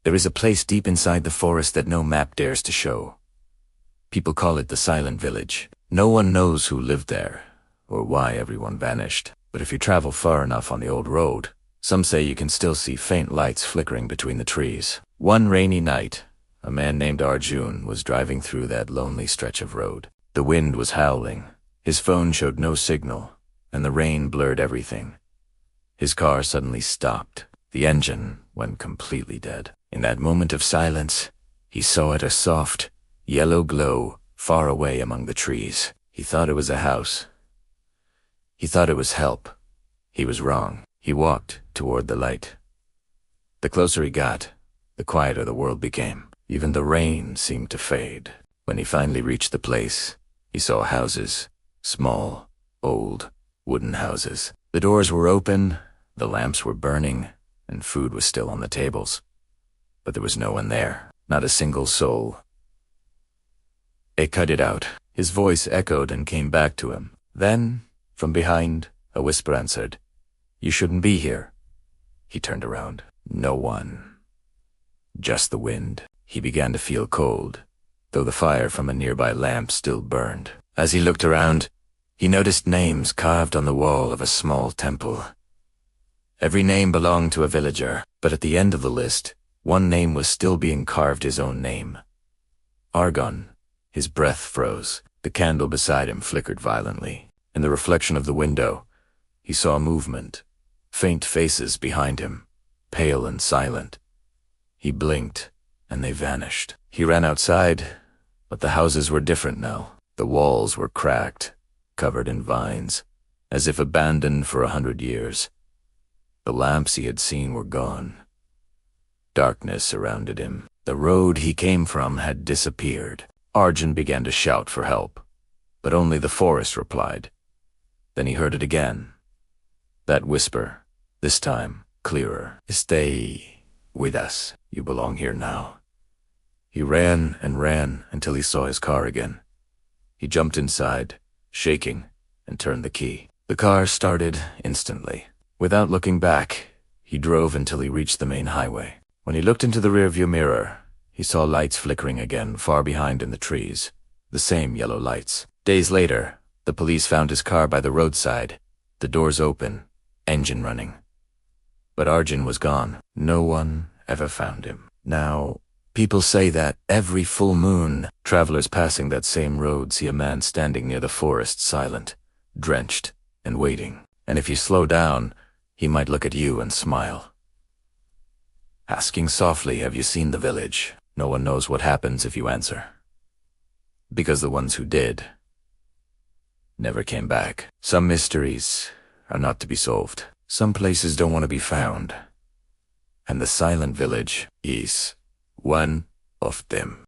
There is a place deep inside the forest that no map dares to show. People call it the Silent Village. No one knows who lived there, or why everyone vanished. But if you travel far enough on the old road, some say you can still see faint lights flickering between the trees. One rainy night, a man named Arjun was driving through that lonely stretch of road. The wind was howling. His phone showed no signal, and the rain blurred everything. His car suddenly stopped. The engine went completely dead. In that moment of silence, he saw it a soft, yellow glow far away among the trees. He thought it was a house. He thought it was help. He was wrong. He walked toward the light. The closer he got, the quieter the world became. Even the rain seemed to fade. When he finally reached the place, he saw houses, small, old, wooden houses. The doors were open, the lamps were burning, and food was still on the tables. But there was no one there, not a single soul. They cut it out. His voice echoed and came back to him. Then, from behind, a whisper answered, "You shouldn't be here." He turned around. No one. Just the wind. He began to feel cold, though the fire from a nearby lamp still burned. As he looked around, he noticed names carved on the wall of a small temple. Every name belonged to a villager, but at the end of the list, one name was still being carved, his own name. Argon. His breath froze. The candle beside him flickered violently. In the reflection of the window, he saw movement, faint faces behind him, pale and silent. He blinked, and they vanished. He ran outside, but the houses were different now. The walls were cracked, covered in vines, as if abandoned for 100 years. The lamps he had seen were gone. Darkness surrounded him. The road he came from had disappeared. Arjun began to shout for help, but only the forest replied. Then he heard it again. That whisper, this time clearer. "Stay with us. You belong here now." He ran and ran until he saw his car again. He jumped inside, shaking, and turned the key. The car started instantly. Without looking back, he drove until he reached the main highway. When he looked into the rearview mirror, he saw lights flickering again far behind in the trees, the same yellow lights. Days later, the police found his car by the roadside, the doors open, engine running. But Arjun was gone. No one ever found him. Now, people say that every full moon, travelers passing that same road see a man standing near the forest, silent, drenched, and waiting. And if you slow down, he might look at you and smile, asking softly, "Have you seen the village?" No one knows what happens if you answer, because the ones who did never came back. Some mysteries are not to be solved. Some places don't want to be found. And the Silent Village is one of them.